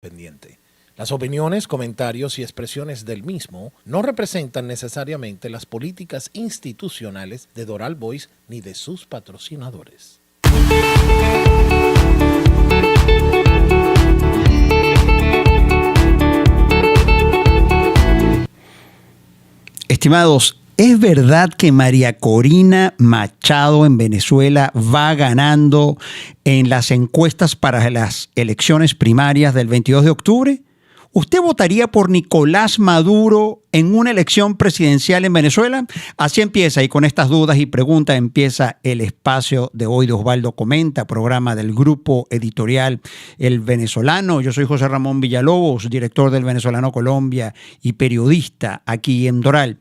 Pendiente. Las opiniones, comentarios y expresiones del mismo no representan necesariamente las políticas institucionales de Doral Voice ni de sus patrocinadores. Estimados, ¿es verdad que María Corina Machado en Venezuela va ganando en las encuestas para las elecciones primarias del 22 de octubre? ¿Usted votaría por Nicolás Maduro en una elección presidencial en Venezuela? Así empieza, y con estas dudas y preguntas empieza el espacio de hoy de Osvaldo Comenta, programa del grupo editorial El Venezolano. Yo soy José Ramón Villalobos, director del Venezolano Colombia y periodista aquí en Doral.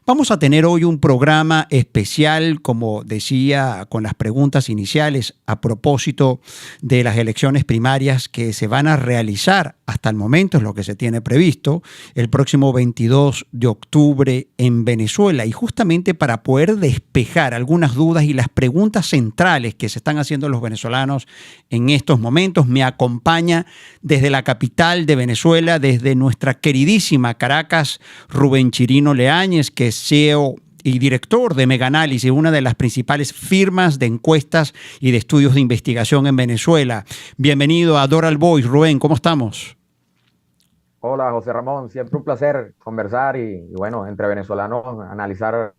Vamos a tener hoy un programa especial, como decía, con las preguntas iniciales a propósito de las elecciones primarias que se van a realizar hasta el momento, es lo que se tiene previsto, el próximo 22 de octubre en Venezuela. Y justamente para poder despejar algunas dudas y las preguntas centrales que se están haciendo los venezolanos en estos momentos, me acompaña desde la capital de Venezuela, desde nuestra queridísima Caracas, Rubén Chirino Leáñez, que es CEO y director de Meganálisis, una de las principales firmas de encuestas y de estudios de investigación en Venezuela. Bienvenido a Doral Voice, Rubén, ¿cómo estamos? Hola José Ramón, siempre un placer conversar y bueno, entre venezolanos analizar el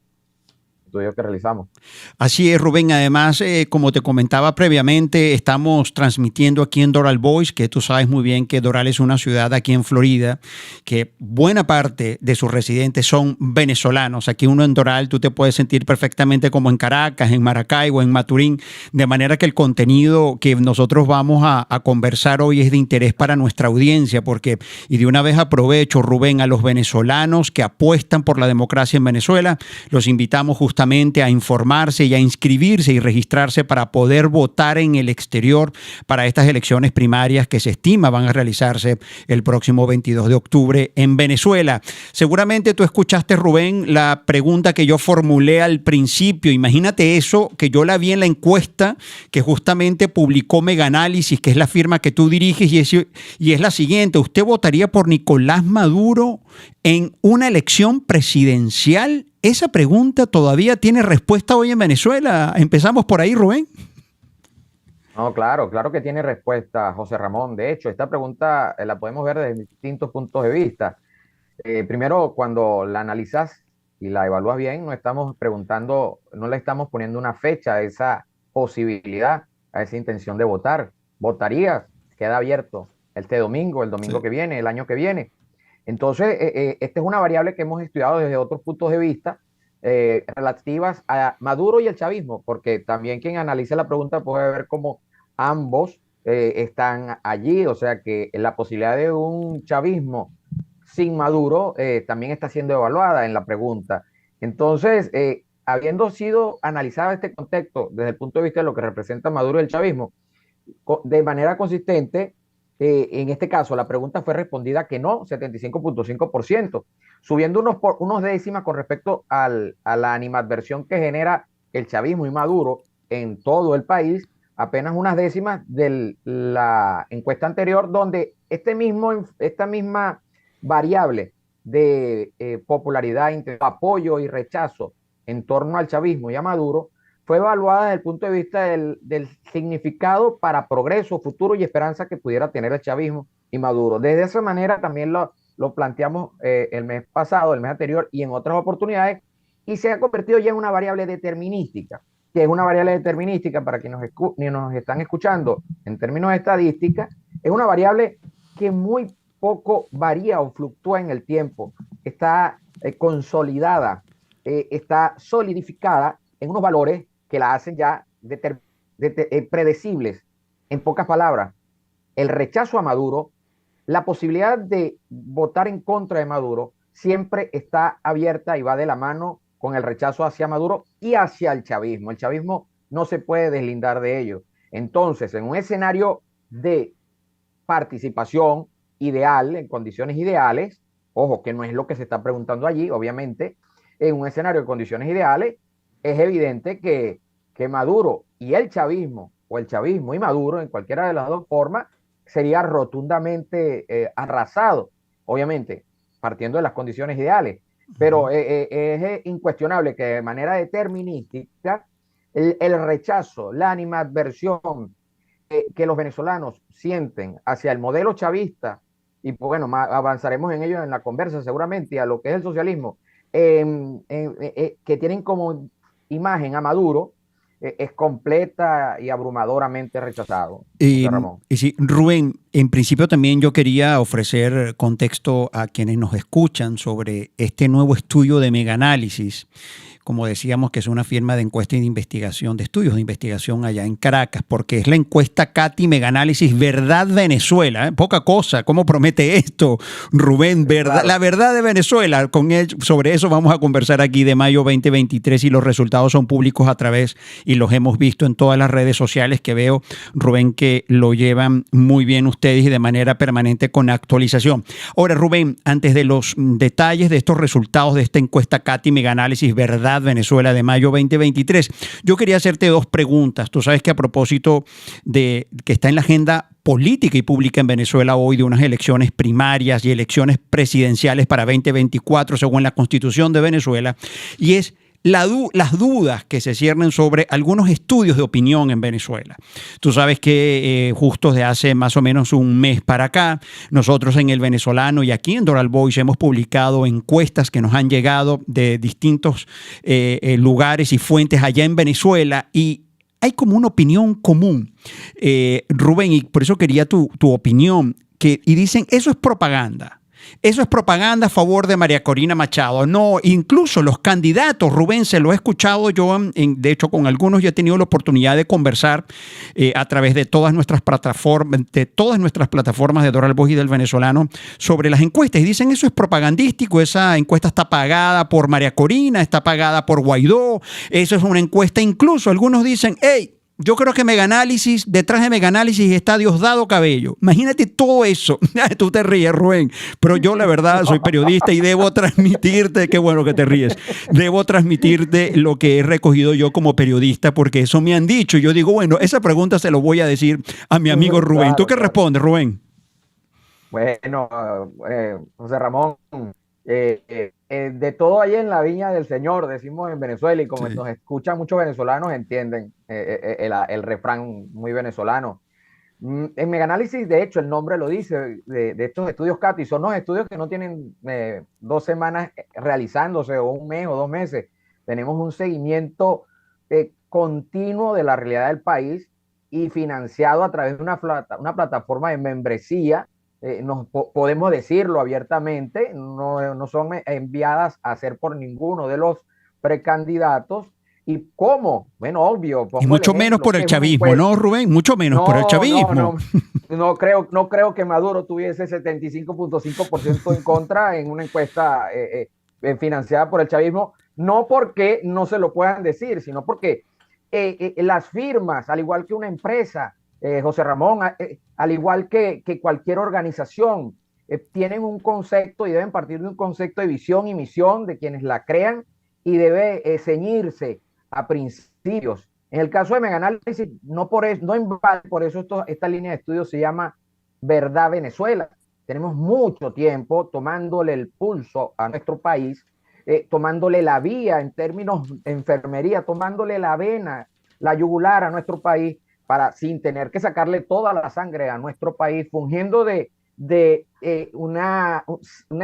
estudio que realizamos. Así es, Rubén. Además, como te comentaba previamente, estamos transmitiendo aquí en Doral Voice, que tú sabes muy bien que Doral es una ciudad aquí en Florida, que buena parte de sus residentes son venezolanos. Aquí uno en Doral, tú te puedes sentir perfectamente como en Caracas, en Maracaibo, en Maturín, de manera que el contenido que nosotros vamos a conversar hoy es de interés para nuestra audiencia, porque, y de una vez aprovecho, Rubén, a los venezolanos que apuestan por la democracia en Venezuela, los invitamos justamente a informarse y a inscribirse y registrarse para poder votar en el exterior para estas elecciones primarias que se estima van a realizarse el próximo 22 de octubre en Venezuela. Seguramente tú escuchaste, Rubén, la pregunta que yo formulé al principio. Imagínate eso, que yo la vi en la encuesta que justamente publicó Meganálisis, que es la firma que tú diriges, y es la siguiente: ¿usted votaría por Nicolás Maduro en una elección presidencial? Esa pregunta todavía tiene respuesta hoy en Venezuela. Empezamos por ahí, Rubén. No, claro, claro que tiene respuesta José Ramón. De hecho, esta pregunta la podemos ver desde distintos puntos de vista. Primero, cuando la analizas y la evalúas bien, no estamos preguntando, no le estamos poniendo una fecha a esa posibilidad, a esa intención de votar. ¿Votarías? Queda abierto este domingo, el domingo Sí. que viene, el año que viene. Entonces, esta es una variable que hemos estudiado desde otros puntos de vista relativas a Maduro y el chavismo, porque también quien analice la pregunta puede ver cómo ambos están allí, o sea que la posibilidad de un chavismo sin Maduro también está siendo evaluada en la pregunta. Entonces, habiendo sido analizado este contexto desde el punto de vista de lo que representa Maduro y el chavismo, de manera consistente, en este caso la pregunta fue respondida que no, 75.5%, subiendo unos décimas con respecto a la animadversión que genera el chavismo y Maduro en todo el país, apenas unas décimas de la encuesta anterior, donde esta misma variable de popularidad, apoyo y rechazo en torno al chavismo y a Maduro fue evaluada desde el punto de vista del significado para progreso, futuro y esperanza que pudiera tener el chavismo y Maduro. Desde esa manera también lo planteamos el mes pasado, el mes anterior y en otras oportunidades, y se ha convertido ya en una variable determinística, que es una variable determinística para quienes nos están escuchando en términos de estadística, es una variable que muy poco varía o fluctúa en el tiempo, está consolidada, está solidificada en unos valores que la hacen ya predecibles. En pocas palabras, el rechazo a Maduro, la posibilidad de votar en contra de Maduro siempre está abierta y va de la mano con el rechazo hacia Maduro y hacia el chavismo. El chavismo no se puede deslindar de ello. Entonces, en un escenario de participación ideal, en condiciones ideales, ojo, que no es lo que se está preguntando allí, obviamente, en un escenario de condiciones ideales, es evidente que Maduro y el chavismo, o el chavismo y Maduro, en cualquiera de las dos formas, sería rotundamente arrasado, obviamente, partiendo de las condiciones ideales. Pero es incuestionable que de manera determinística el rechazo, la animadversión que los venezolanos sienten hacia el modelo chavista, y pues bueno, avanzaremos en ello en la conversa seguramente, a lo que es el socialismo, que tienen como imagen a Maduro, es completa y abrumadoramente rechazado, José Ramón. Y sí, Rubén, en principio también yo quería ofrecer contexto a quienes nos escuchan sobre este nuevo estudio de Megaanálisis, como decíamos, que es una firma de encuesta y de investigación, de estudios de investigación allá en Caracas, porque es la encuesta CATI Megaanálisis Verdad Venezuela. Poca cosa, ¿cómo promete esto, Rubén? Verdad, claro. La verdad de Venezuela, sobre eso vamos a conversar aquí, de mayo 2023, y los resultados son públicos a través, y los hemos visto en todas las redes sociales, que veo, Rubén, que lo llevan muy bien ustedes y de manera permanente con actualización. Ahora, Rubén, antes de los detalles de estos resultados de esta encuesta CATI Megaanálisis Verdad Venezuela de mayo 2023, yo quería hacerte dos preguntas. Tú sabes que a propósito de que está en la agenda política y pública en Venezuela hoy, de unas elecciones primarias y elecciones presidenciales para 2024 según la Constitución de Venezuela, y es las dudas que se ciernen sobre algunos estudios de opinión en Venezuela. Tú sabes que justo de hace más o menos un mes para acá, nosotros en El Venezolano y aquí en Doral Voice hemos publicado encuestas que nos han llegado de distintos lugares y fuentes allá en Venezuela, y hay como una opinión común, Rubén, y por eso quería tu opinión, y dicen, eso es propaganda. Eso es propaganda a favor de María Corina Machado. No, incluso los candidatos, Rubén, se lo he escuchado yo, de hecho con algunos ya he tenido la oportunidad de conversar a través de todas nuestras plataformas, de Doral Voice y del Venezolano, sobre las encuestas, y dicen, eso es propagandístico, esa encuesta está pagada por María Corina, está pagada por Guaidó, eso es una encuesta. Incluso algunos dicen, hey, yo creo que Megaanálisis, detrás de Megaanálisis está Diosdado Cabello. Imagínate todo eso. Tú te ríes, Rubén, pero yo la verdad soy periodista y debo transmitirte, qué bueno que te ríes, debo transmitirte lo que he recogido yo como periodista, porque eso me han dicho. Yo digo, bueno, esa pregunta se lo voy a decir a mi amigo Rubén. ¿Tú qué respondes, Rubén? Bueno, José Ramón, de todo hay en la viña del Señor, decimos en Venezuela, y como nos escuchan muchos venezolanos, entienden el refrán muy venezolano. En Megaanálisis, de hecho, el nombre lo dice, de estos estudios CATI, son los estudios que no tienen 2 semanas realizándose, o un mes o 2 meses. Tenemos un seguimiento continuo de la realidad del país, y financiado a través de una plataforma de membresía. Podemos decirlo abiertamente, no son enviadas a hacer por ninguno de los precandidatos. ¿Y cómo? Bueno, obvio. Y mucho menos por el chavismo, ¿no, Rubén? Mucho menos por el chavismo. No creo que Maduro tuviese 75.5% en contra en una encuesta financiada por el chavismo, no porque no se lo puedan decir, sino porque las firmas, al igual que una empresa, José Ramón, al igual que cualquier organización, tienen un concepto y deben partir de un concepto de visión y misión de quienes la crean, y debe ceñirse a principios. En el caso de Megaanálisis, no por eso esta línea de estudio se llama Verdad Venezuela. Tenemos mucho tiempo tomándole el pulso a nuestro país, tomándole la vía en términos de enfermería, tomándole la vena, la yugular a nuestro país, sin tener que sacarle toda la sangre a nuestro país, fungiendo de una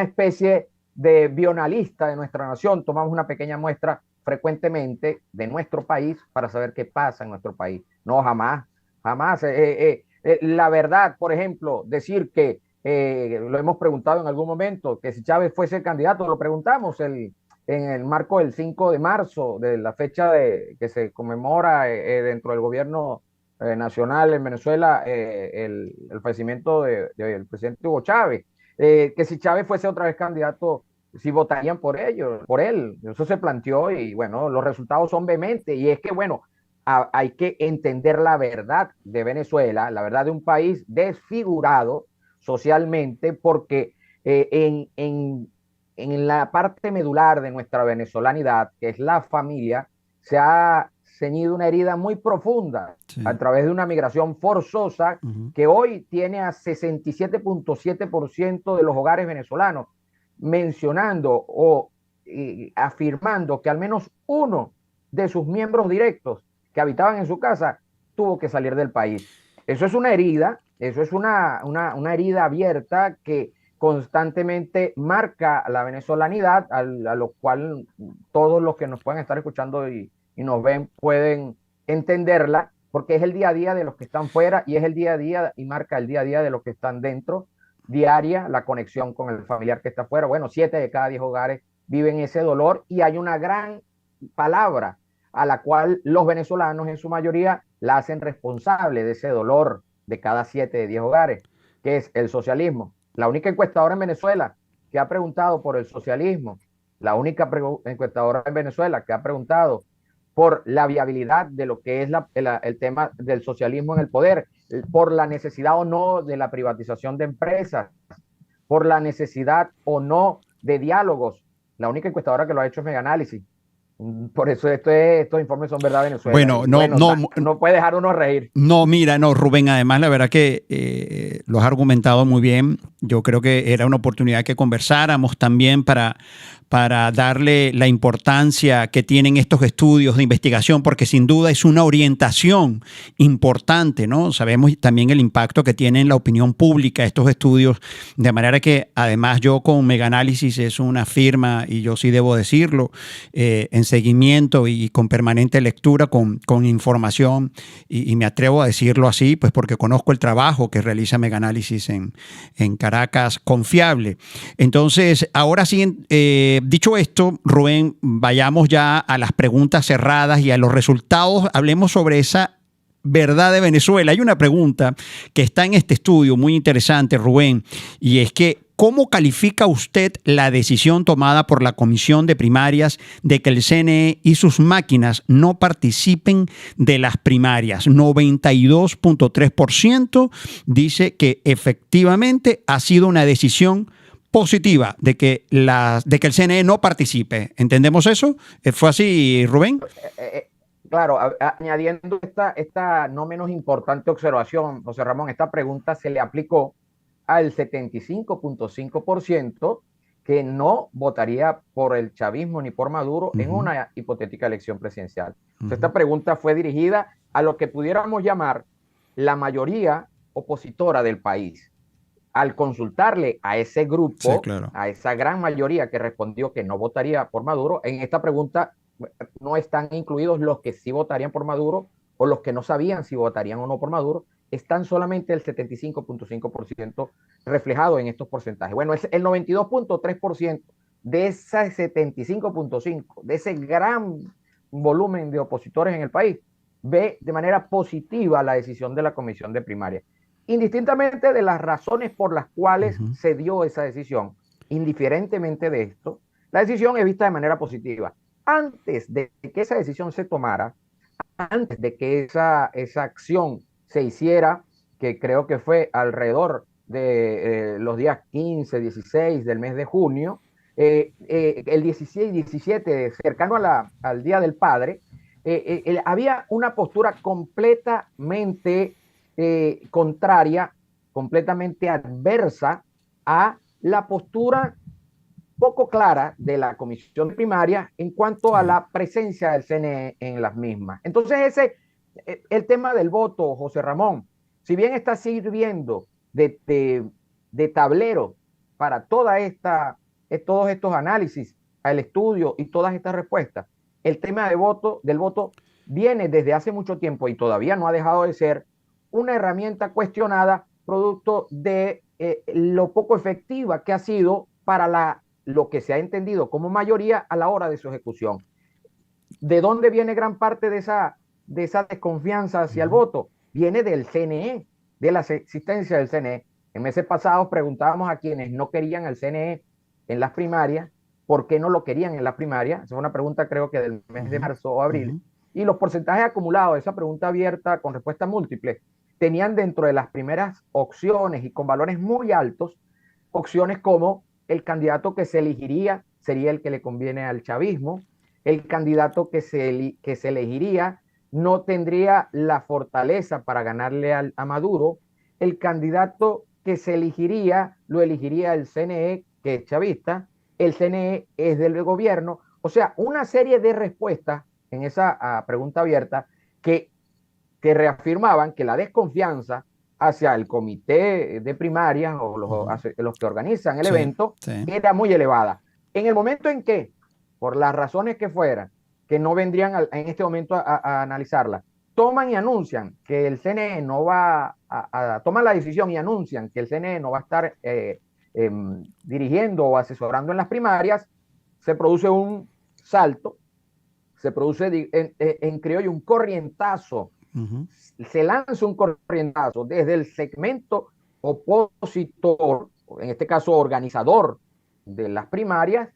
especie de bionalista de nuestra nación. Tomamos una pequeña muestra frecuentemente de nuestro país para saber qué pasa en nuestro país. No, jamás. La verdad, por ejemplo, decir que, lo hemos preguntado en algún momento, que si Chávez fuese candidato, lo preguntamos en el marco del 5 de marzo, de la fecha que se conmemora dentro del gobierno nacional en Venezuela, el fallecimiento del presidente Hugo Chávez, que si Chávez fuese otra vez candidato, si votarían por él. Eso se planteó, y bueno, los resultados son vehementes, y es que, bueno, hay que entender la verdad de Venezuela, la verdad de un país desfigurado socialmente, porque en la parte medular de nuestra venezolanidad, que es la familia, se ceñido una herida muy profunda Sí. a través de una migración forzosa que hoy tiene a 67.7% de los hogares venezolanos mencionando o afirmando que al menos uno de sus miembros directos que habitaban en su casa tuvo que salir del país. Eso es una herida, eso es una herida abierta que constantemente marca la venezolanidad, a lo cual todos los que nos puedan estar escuchando y nos ven pueden entenderla, porque es el día a día de los que están fuera y es el día a día y marca el día a día de los que están dentro, diaria, la conexión con el familiar que está fuera. Bueno, 7 de cada 10 hogares viven ese dolor y hay una gran palabra a la cual los venezolanos en su mayoría la hacen responsable de ese dolor de cada 7 de 10 hogares, que es el socialismo. La única encuestadora en Venezuela que ha preguntado por el socialismo, la única encuestadora en Venezuela que ha preguntado por la viabilidad de lo que es el tema del socialismo en el poder, por la necesidad o no de la privatización de empresas, por la necesidad o no de diálogos. La única encuestadora que lo ha hecho es Megaanálisis. Por eso estos informes son verdad Venezuela. Bueno, no puede dejar uno reír. No, mira, no, Rubén, además la verdad que lo has argumentado muy bien. Yo creo que era una oportunidad que conversáramos también para darle la importancia que tienen estos estudios de investigación, porque sin duda es una orientación importante, ¿no? Sabemos también el impacto que tiene en la opinión pública estos estudios, de manera que además yo con Megaanálisis es una firma, y yo sí debo decirlo, en seguimiento y con permanente lectura, con información, y me atrevo a decirlo así, pues porque conozco el trabajo que realiza Megaanálisis en Caracas, confiable. Entonces, ahora sí, dicho esto, Rubén, vayamos ya a las preguntas cerradas y a los resultados. Hablemos sobre esa verdad de Venezuela. Hay una pregunta que está en este estudio muy interesante, Rubén, y es que ¿cómo califica usted la decisión tomada por la Comisión de Primarias de que el CNE y sus máquinas no participen de las primarias? 92.3% dice que efectivamente ha sido una decisión positiva de que el CNE no participe. ¿Entendemos eso? ¿Fue así, Rubén? Claro, añadiendo esta no menos importante observación, José Ramón, esta pregunta se le aplicó al 75.5% que no votaría por el chavismo ni por Maduro en una hipotética elección presidencial. Entonces, esta pregunta fue dirigida a lo que pudiéramos llamar la mayoría opositora del país. Al consultarle a ese grupo, sí, claro, a esa gran mayoría que respondió que no votaría por Maduro, en esta pregunta no están incluidos los que sí votarían por Maduro o los que no sabían si votarían o no por Maduro, están solamente el 75.5% reflejado en estos porcentajes. Bueno, el 92.3% de ese 75.5%, de ese gran volumen de opositores en el país, ve de manera positiva la decisión de la Comisión de Primaria. Indistintamente de las razones por las cuales se dio esa decisión, indiferentemente de esto, la decisión es vista de manera positiva. Antes de que esa decisión se tomara, antes de que esa acción se hiciera, que creo que fue alrededor de los días 15, 16 del mes de junio, el 16, 17, cercano al Día del Padre, había una postura completamente contraria, completamente adversa a la postura poco clara de la Comisión de Primaria en cuanto a la presencia del CNE en las mismas. Entonces, el tema del voto, José Ramón, si bien está sirviendo de tablero para todos estos análisis, el estudio y todas estas respuestas, el tema del voto viene desde hace mucho tiempo y todavía no ha dejado de ser una herramienta cuestionada producto de lo poco efectiva que ha sido para lo que se ha entendido como mayoría a la hora de su ejecución. ¿De dónde viene gran parte de esa desconfianza hacia el voto? Viene del CNE, de la existencia del CNE. En meses pasados preguntábamos a quienes no querían el CNE en las primarias, ¿por qué no lo querían en las primarias? Esa fue una pregunta creo que del mes de marzo o abril. Y los porcentajes acumulados de esa pregunta abierta con respuesta múltiple tenían dentro de las primeras opciones y con valores muy altos, opciones como el candidato que se elegiría sería el que le conviene al chavismo, el candidato que se elegiría no tendría la fortaleza para ganarle a Maduro. El candidato que se elegiría, lo elegiría el CNE, que es chavista, el CNE es del gobierno. O sea, una serie de respuestas en esa pregunta abierta que reafirmaban que la desconfianza hacia el comité de primarias o los que organizan el evento era muy elevada. En el momento en que, por las razones que fueran, que no vendrían en este momento a analizarla, toman y anuncian que el CNE no va toman la decisión y anuncian que el CNE no va a estar dirigiendo o asesorando en las primarias, se produce un salto, se produce en criollo un corrientazo, se lanza un corrientazo desde el segmento opositor, en este caso organizador de las primarias,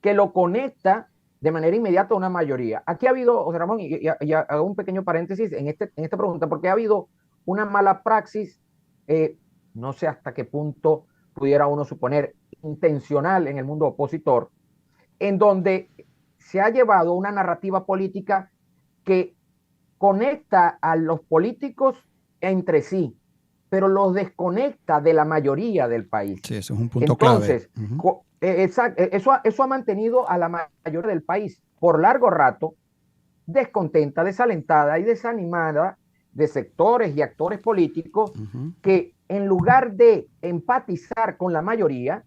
que lo conecta de manera inmediata a una mayoría. Aquí ha habido, José Ramón, y hago un pequeño paréntesis en esta pregunta, porque ha habido una mala praxis, no sé hasta qué punto pudiera uno suponer intencional en el mundo opositor, en donde se ha llevado una narrativa política que conecta a los políticos entre sí, pero los desconecta de la mayoría del país. Sí, eso es un punto Entonces, clave. eso ha mantenido a la mayoría del país por largo rato descontenta, desalentada y desanimada de sectores y actores políticos que en lugar de empatizar con la mayoría,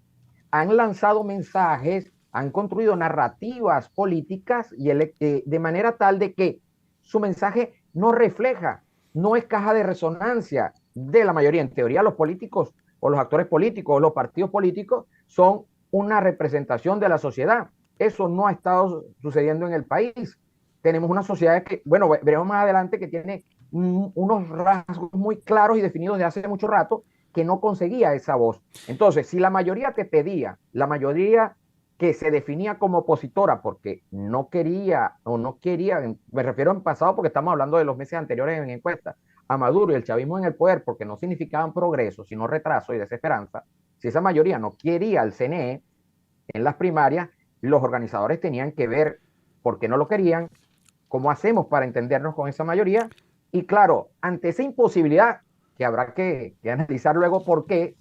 han lanzado mensajes, han construido narrativas políticas y de manera tal de que su mensaje no refleja, no es caja de resonancia de la mayoría. En teoría, los políticos o los actores políticos o los partidos políticos son una representación de la sociedad. Eso no ha estado sucediendo en el país. Tenemos una sociedad que, bueno, veremos más adelante, que tiene unos rasgos muy claros y definidos de hace mucho rato, que no conseguía esa voz. Entonces, si la mayoría te pedía, la mayoría que se definía como opositora porque no quería, me refiero en pasado porque estamos hablando de los meses anteriores en encuestas, a Maduro y el chavismo en el poder porque no significaban progreso, sino retraso y desesperanza, si esa mayoría no quería al CNE en las primarias, los organizadores tenían que ver por qué no lo querían, cómo hacemos para entendernos con esa mayoría, y claro, ante esa imposibilidad, que habrá que analizar luego por qué,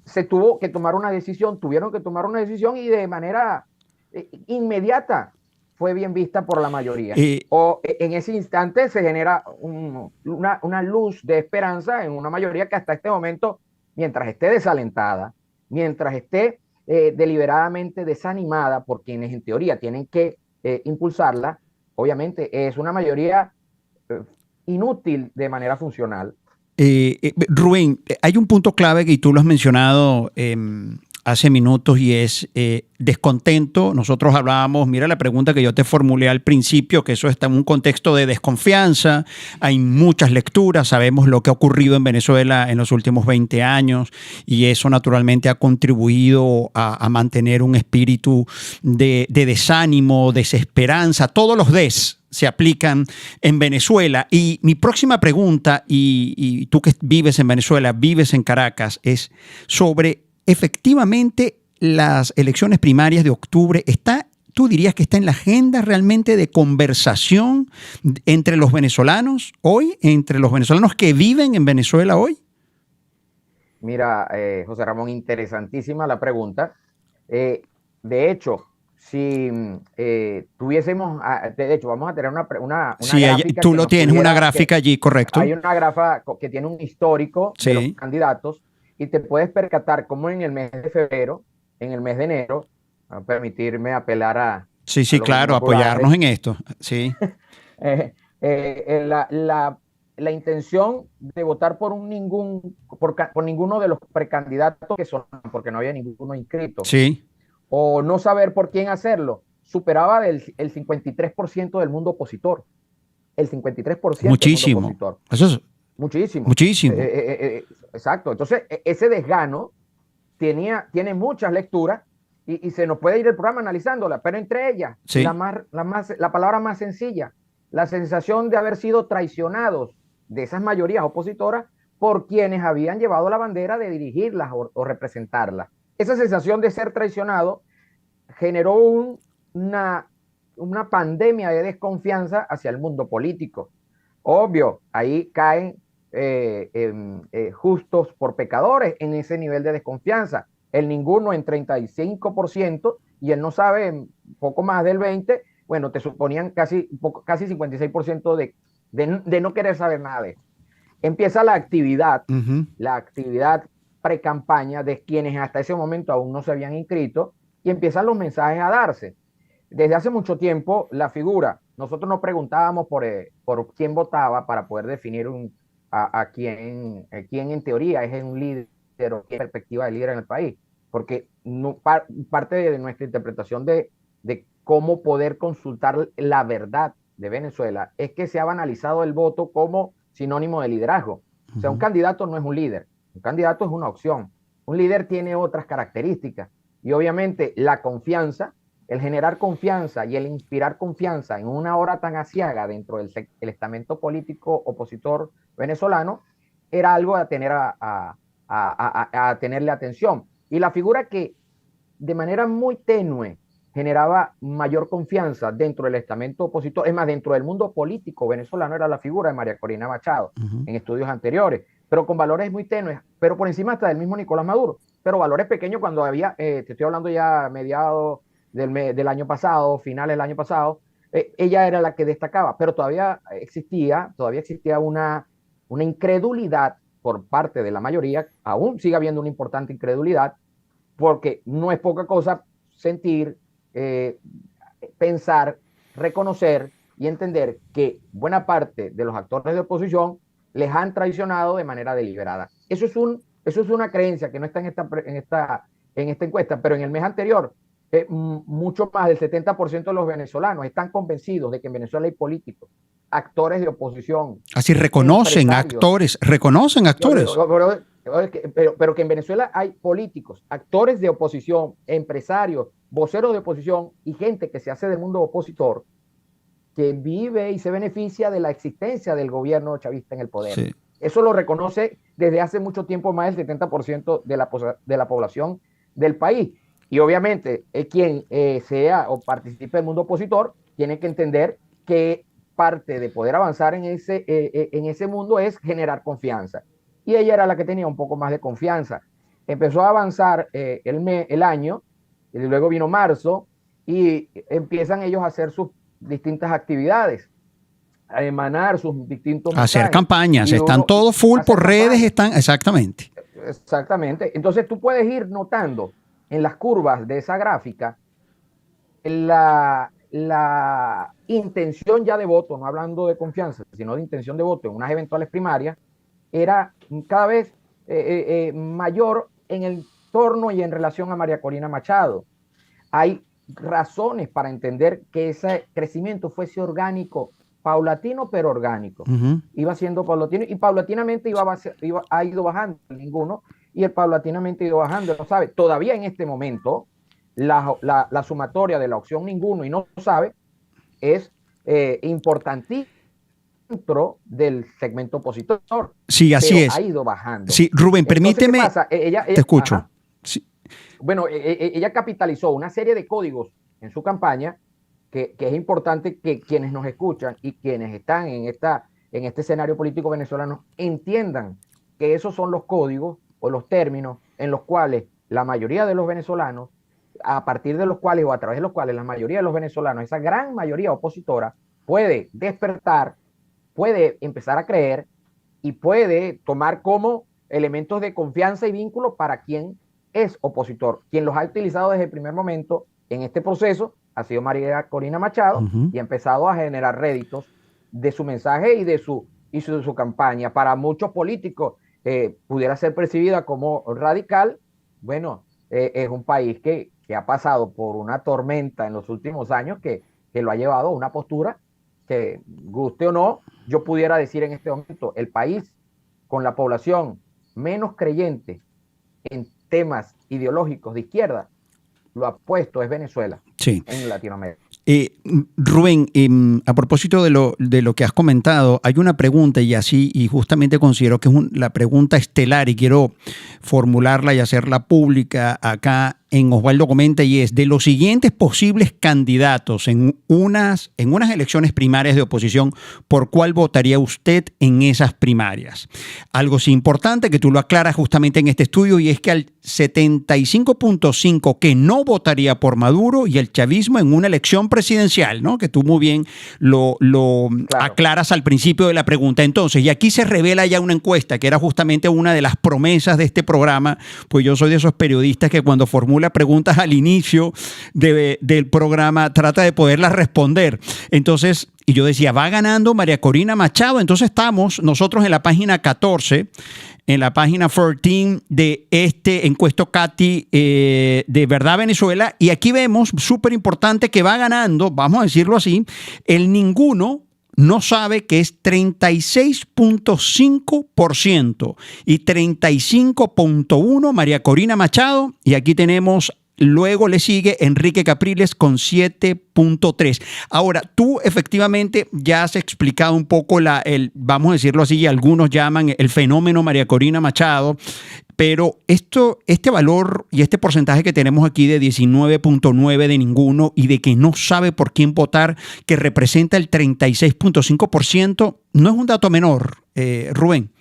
se tuvo que tomar una decisión, tuvieron que tomar una decisión y de manera inmediata fue bien vista por la mayoría. En ese instante se genera una luz de esperanza en una mayoría que hasta este momento, mientras esté desalentada, mientras esté deliberadamente desanimada por quienes en teoría tienen que impulsarla, obviamente es una mayoría inútil de manera funcional. Rubén, hay un punto clave que tú lo has mencionado hace minutos y es descontento. Nosotros hablábamos, mira la pregunta que yo te formulé al principio, que eso está en un contexto de desconfianza, hay muchas lecturas, sabemos lo que ha ocurrido en Venezuela en los últimos 20 años y eso naturalmente ha contribuido a mantener un espíritu de desánimo, desesperanza, todos los se aplican en Venezuela. Y mi próxima pregunta, y tú que vives en Venezuela, vives en Caracas, es sobre efectivamente las elecciones primarias de octubre. ¿Tú dirías que está en la agenda realmente de conversación entre los venezolanos hoy, entre los venezolanos que viven en Venezuela hoy? Mira, José Ramón, interesantísima la pregunta. De hecho, si tuviésemos, de hecho, vamos a tener una sí, gráfica. Tú lo tienes, una gráfica allí, correcto. Hay una gráfica que tiene un histórico de los candidatos y te puedes percatar cómo en el mes de febrero, en el mes de enero, a permitirme apelar a... Sí, claro, apoyarnos en esto. Sí. La intención de votar por ninguno de los precandidatos que son, porque no había ninguno inscrito. Sí. O no saber por quién hacerlo, superaba el 53% del mundo opositor. El 53% muchísimo. Del mundo opositor. Eso es muchísimo. Muchísimo. Exacto. Entonces, ese desgano tiene muchas lecturas y se nos puede ir el programa analizándola, pero entre ellas, la palabra más sencilla, la sensación de haber sido traicionados de esas mayorías opositoras por quienes habían llevado la bandera de dirigirlas o representarlas. Esa sensación de ser traicionado generó una pandemia de desconfianza hacia el mundo político. Obvio, ahí caen justos por pecadores en ese nivel de desconfianza. El ninguno en 35% y él no sabe poco más del 20%, bueno, te suponían casi 56% de no querer saber nada de eso. Empieza la actividad pre-campaña de quienes hasta ese momento aún no se habían inscrito y empiezan los mensajes a darse. Desde hace mucho tiempo la figura, nosotros nos preguntábamos por quién votaba para poder definir a quién en teoría es un líder o qué perspectiva de líder en el país, porque parte de nuestra interpretación de cómo poder consultar la verdad de Venezuela es que se ha banalizado el voto como sinónimo de liderazgo. O sea, un candidato no es un líder, un candidato es una opción. Un líder tiene otras características y obviamente la confianza, el generar confianza y el inspirar confianza en una hora tan aciaga dentro del estamento político opositor venezolano era algo a tenerle atención. Y la figura que de manera muy tenue generaba mayor confianza dentro del estamento opositor, es más, dentro del mundo político venezolano, era la figura de María Corina Machado en estudios anteriores, pero con valores muy tenues, pero por encima hasta del mismo Nicolás Maduro, pero valores pequeños cuando había, te estoy hablando ya mediados del año pasado, finales del año pasado, ella era la que destacaba, pero todavía existía una incredulidad por parte de la mayoría, aún sigue habiendo una importante incredulidad, porque no es poca cosa sentir, pensar, reconocer y entender que buena parte de los actores de oposición les han traicionado de manera deliberada. Eso es una creencia que no está en esta encuesta, pero en el mes anterior, mucho más del 70% de los venezolanos están convencidos de que en Venezuela hay políticos, actores de oposición. Así reconocen actores. Pero que en Venezuela hay políticos, actores de oposición, empresarios, voceros de oposición y gente que se hace del mundo opositor que vive y se beneficia de la existencia del gobierno chavista en el poder. Sí. Eso lo reconoce desde hace mucho tiempo más del 70% de la población del país. Y obviamente quien sea o participe del mundo opositor tiene que entender que parte de poder avanzar en ese mundo es generar confianza. Y ella era la que tenía un poco más de confianza. Empezó a avanzar el año, y luego vino marzo, y empiezan ellos a hacer sus distintas actividades, a emanar sus distintos mensajes. Hacer campañas, están todos full por redes, están, exactamente. Exactamente. Entonces tú puedes ir notando en las curvas de esa gráfica la intención ya de voto, no hablando de confianza, sino de intención de voto en unas eventuales primarias, era cada vez mayor en el torno y en relación a María Corina Machado. Hay razones para entender que ese crecimiento fuese orgánico, paulatino pero orgánico. Iba siendo paulatino y paulatinamente ha ido bajando ninguno y el paulatinamente ha ido bajando, no sabe. Todavía en este momento la sumatoria de la opción ninguno y no sabe es importantísimo dentro del segmento opositor. Sí, así es. Ha ido bajando. Sí, Rubén, permíteme. Entonces, ¿qué pasa? Te escucho. Sí. Bueno, ella capitalizó una serie de códigos en su campaña que es importante que quienes nos escuchan y quienes están en este escenario político venezolano entiendan que esos son los códigos o los términos en los cuales la mayoría de los venezolanos, a partir de los cuales o a través de los cuales la mayoría de los venezolanos, esa gran mayoría opositora, puede despertar, puede empezar a creer y puede tomar como elementos de confianza y vínculo para quien es opositor. Quien los ha utilizado desde el primer momento en este proceso ha sido María Corina Machado y ha empezado a generar réditos de su mensaje y de su campaña. Para muchos políticos pudiera ser percibida como radical. Bueno, es un país que ha pasado por una tormenta en los últimos años que lo ha llevado a una postura que, guste o no, yo pudiera decir en este momento, el país con la población menos creyente en temas ideológicos de izquierda, lo ha puesto es Venezuela, sí, en Latinoamérica. Rubén, a propósito de lo que has comentado, hay una pregunta y justamente considero que es la pregunta estelar y quiero formularla y hacerla pública acá en Osvaldo Comenta, y es: de los siguientes posibles candidatos en unas elecciones primarias de oposición, ¿por cuál votaría usted en esas primarias? Algo sí importante que tú lo aclaras justamente en este estudio, y es que al 75.5 que no votaría por Maduro y el chavismo en una elección presidencial, ¿no? Que tú muy bien lo Claro. aclaras al principio de la pregunta. Entonces, y aquí se revela ya una encuesta que era justamente una de las promesas de este programa, pues yo soy de esos periodistas que cuando formula preguntas al inicio del programa trata de poderlas responder. Entonces, y yo decía, va ganando María Corina Machado. Entonces estamos nosotros en la página 14, en la página 14 de este encuesto Katy de Verdad Venezuela, y aquí vemos, súper importante, que va ganando, vamos a decirlo así, el ninguno no sabe, que es 36.5% y 35.1% María Corina Machado, y aquí tenemos. Luego le sigue Enrique Capriles con 7.3. Ahora, tú efectivamente ya has explicado un poco vamos a decirlo así, algunos llaman el fenómeno María Corina Machado, pero este valor y este porcentaje que tenemos aquí de 19.9 de ninguno y de que no sabe por quién votar, que representa el 36.5%, no es un dato menor, Rubén.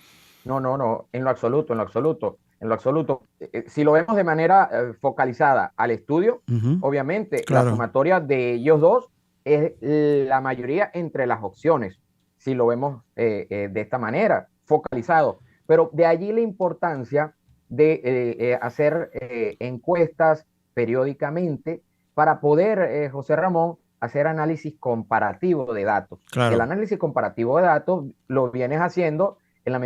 No, en lo absoluto, en lo absoluto. En lo absoluto, si lo vemos de manera focalizada al estudio, obviamente Claro. la sumatoria de ellos dos es la mayoría entre las opciones, si lo vemos de esta manera, focalizado. Pero de allí la importancia de hacer encuestas periódicamente para poder, José Ramón, hacer análisis comparativo de datos. Claro. El análisis comparativo de datos lo vienes haciendo en la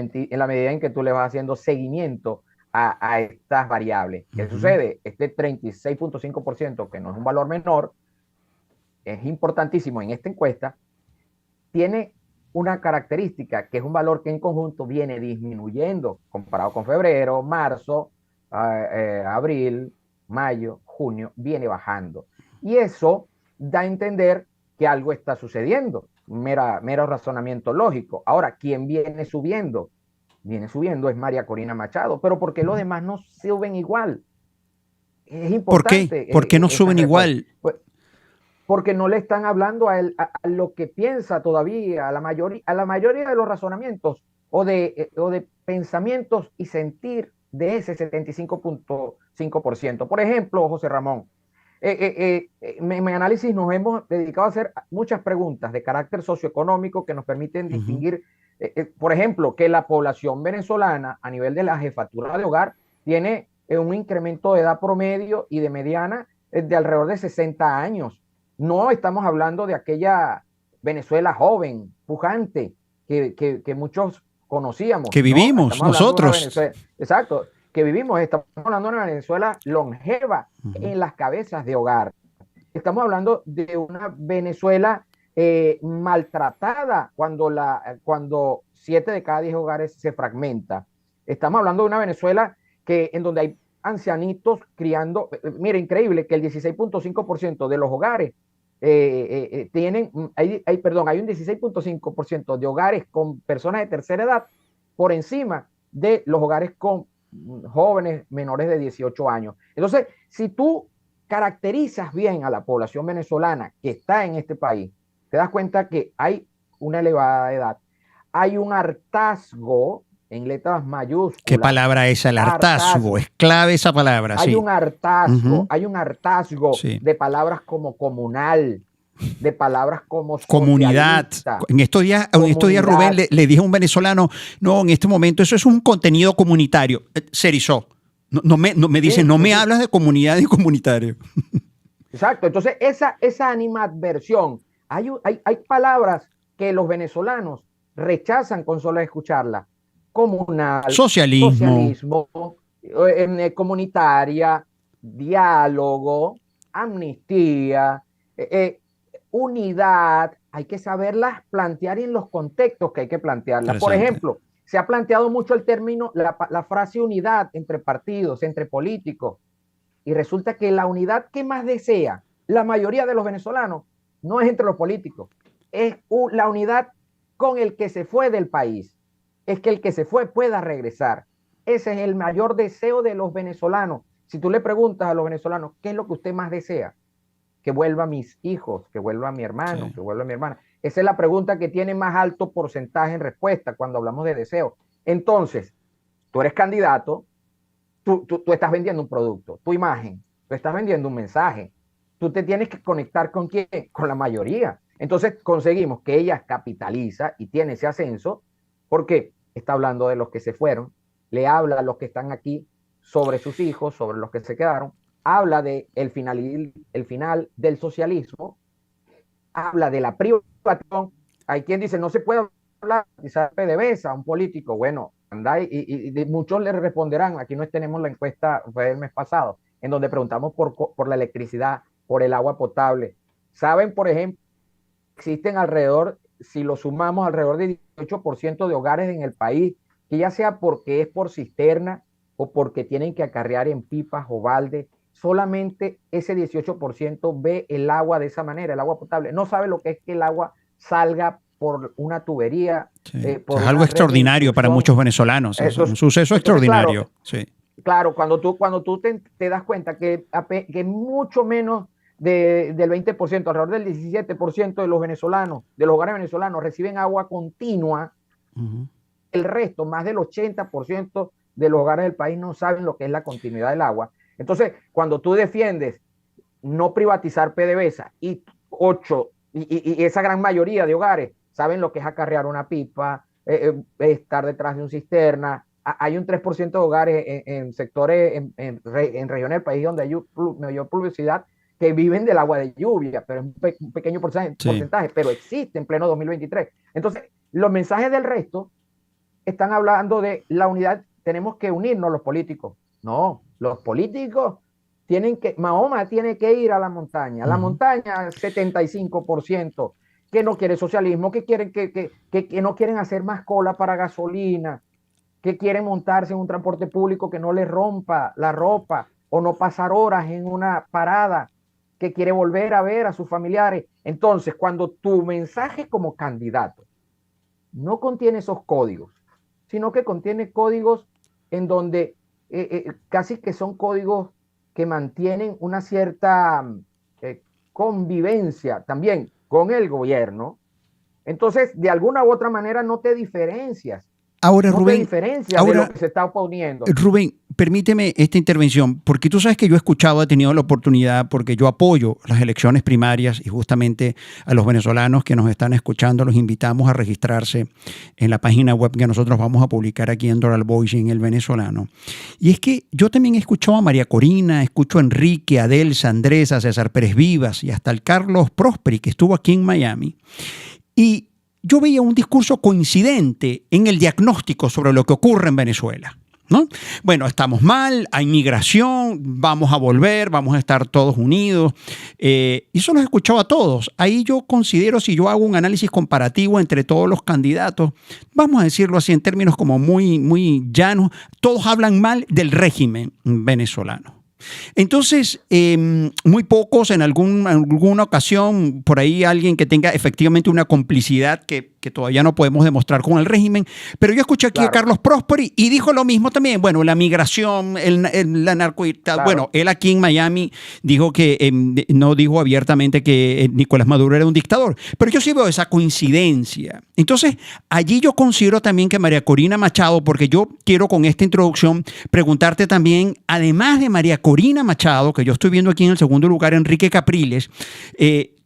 medida en que tú le vas haciendo seguimiento a estas variables. ¿Qué sucede? Este 36.5%, que no es un valor menor, es importantísimo en esta encuesta, tiene una característica, que es un valor que en conjunto viene disminuyendo comparado con febrero, marzo, abril, mayo, junio, viene bajando. Y eso da a entender que algo está sucediendo, mero razonamiento lógico. Ahora, ¿quién viene subiendo? Viene subiendo es María Corina Machado, pero ¿por qué los demás no suben igual? Es importante. ¿Por qué? ¿Por qué no suben igual? Pues, porque no le están hablando a lo que piensa todavía, a la mayoría de los razonamientos o de pensamientos y sentir de ese 75.5%. Por ejemplo, José Ramón, en mi análisis nos hemos dedicado a hacer muchas preguntas de carácter socioeconómico que nos permiten distinguir, por ejemplo, que la población venezolana a nivel de la jefatura de hogar tiene un incremento de edad promedio y de mediana de alrededor de 60 años. No estamos hablando de aquella Venezuela joven, pujante, que muchos conocíamos. Que vivimos nosotros. Exacto, que vivimos. Estamos hablando de una Venezuela longeva en las cabezas de hogar. Estamos hablando de una Venezuela maltratada cuando 7 de cada 10 hogares se fragmenta. Estamos hablando de una Venezuela en donde hay ancianitos criando. Mira, increíble que el 16.5% de los hogares hay un 16.5% de hogares con personas de tercera edad por encima de los hogares con jóvenes menores de 18 años. Entonces, si tú caracterizas bien a la población venezolana que está en este país, te das cuenta que hay una elevada edad, hay un hartazgo en letras mayúsculas. ¿Qué palabra es el hartazgo? Es clave esa palabra. Hay sí. un hartazgo, hay un hartazgo sí. de palabras como comunal, de palabras como comunidad. En estos días Rubén le dije a un venezolano, no, en este momento eso es un contenido comunitario. Se erizó. No me dice, no me hablas de comunidad y comunitario. Exacto. Entonces, esa animadversión, hay palabras que los venezolanos rechazan con solo escucharla. Comunal, socialismo, comunitaria, diálogo, amnistía, unidad. Hay que saberlas plantear en los contextos que hay que plantearlas. Por ejemplo, se ha planteado mucho el término, la frase unidad entre partidos, entre políticos, y resulta que la unidad que más desea la mayoría de los venezolanos no es entre los políticos, es la unidad con el que se fue del país. Es que el que se fue pueda regresar. Ese es el mayor deseo de los venezolanos, Si tú le preguntas a los venezolanos, ¿qué es lo que usted más desea? Que vuelva mis hijos, que vuelva mi hermano, Sí. que vuelva mi hermana. Esa es la pregunta que tiene más alto porcentaje en respuesta cuando hablamos de deseo. Entonces, tú eres candidato, tú estás vendiendo un producto, tu imagen, tú estás vendiendo un mensaje. Tú te tienes que conectar con quién, con la mayoría. Entonces conseguimos que ella capitaliza y tiene ese ascenso porque está hablando de los que se fueron, le habla a los que están aquí sobre sus hijos, sobre los que se quedaron, habla de el final del socialismo, habla de la privatización. Hay quien dice, no se puede hablar de PDVSA a un político. Bueno, anda y muchos le responderán, aquí no tenemos la encuesta, fue el mes pasado, en donde preguntamos por la electricidad, por el agua potable. Saben, por ejemplo, existen alrededor, si lo sumamos, alrededor de 18% de hogares en el país, que ya sea porque es por cisterna o porque tienen que acarrear en pipas o baldes, solamente ese 18% ve el agua de esa manera, el agua potable. No sabe lo que es que el agua salga por una tubería, Sí. O por sea, es algo una red de extraordinario para distribución. muchos venezolanos. Es un Entonces, suceso entonces extraordinario. Sí. claro, cuando tú te das cuenta que mucho menos del 20%, alrededor del 17% de los venezolanos, de los hogares venezolanos, reciben agua continua, Uh-huh. el resto, más del 80% de los hogares del país no saben lo que es la continuidad del agua. Entonces, cuando tú defiendes no privatizar PDVSA y esa gran mayoría de hogares saben lo que es acarrear una pipa, estar detrás de un cisterna. Hay un 3% de hogares en sectores, en regiones del país donde hay mayor pluviosidad que viven del agua de lluvia, pero es un pequeño porcentaje, pero existe en pleno 2023. Entonces, los mensajes del resto están hablando de la unidad, tenemos que unirnos los políticos. No, los políticos Mahoma tiene que ir a la montaña. La montaña, 75%, que no quiere socialismo, que no quieren hacer más cola para gasolina, que quieren montarse en un transporte público que no les rompa la ropa o no pasar horas en una parada, que quiere volver a ver a sus familiares. Entonces, cuando tu mensaje como candidato no contiene esos códigos, sino que contiene códigos en donde casi que son códigos que mantienen una cierta convivencia también con el gobierno, entonces de alguna u otra manera no te diferencias. Ahora, no Rubén, te diferencias de lo que se está oponiendo. Rubén, permíteme esta intervención, porque tú sabes que yo he escuchado, he tenido la oportunidad, porque yo apoyo las elecciones primarias y justamente a los venezolanos que nos están escuchando los invitamos a registrarse en la página web que nosotros vamos a publicar aquí en Doral Voice y en El Venezolano. Y es que yo también he escuchado a María Corina, escucho a Enrique, a Adelsa, a Andrés, a César Pérez Vivas y hasta el Carlos Prosperi, que estuvo aquí en Miami. Y yo veía un discurso coincidente en el diagnóstico sobre lo que ocurre en Venezuela, ¿no? Bueno, estamos mal, hay migración, vamos a volver, vamos a estar todos unidos. Y eso los he escuchado a todos. Ahí yo considero, si yo hago un análisis comparativo entre todos los candidatos, vamos a decirlo así en términos como muy llanos, todos hablan mal del régimen venezolano. Entonces, muy pocos, en alguna ocasión, por ahí alguien que tenga efectivamente una complicidad que todavía no podemos demostrar con el régimen, pero yo escuché aquí a Carlos Prosperi y dijo lo mismo también, bueno, la migración, la narcoidad, bueno, él aquí en Miami dijo que no dijo abiertamente que Nicolás Maduro era un dictador, pero yo sí veo esa coincidencia. Entonces, allí yo considero también que María Corina Machado, porque yo quiero con esta introducción preguntarte también, además de María Corina Machado, que yo estoy viendo aquí en el segundo lugar, Enrique Capriles,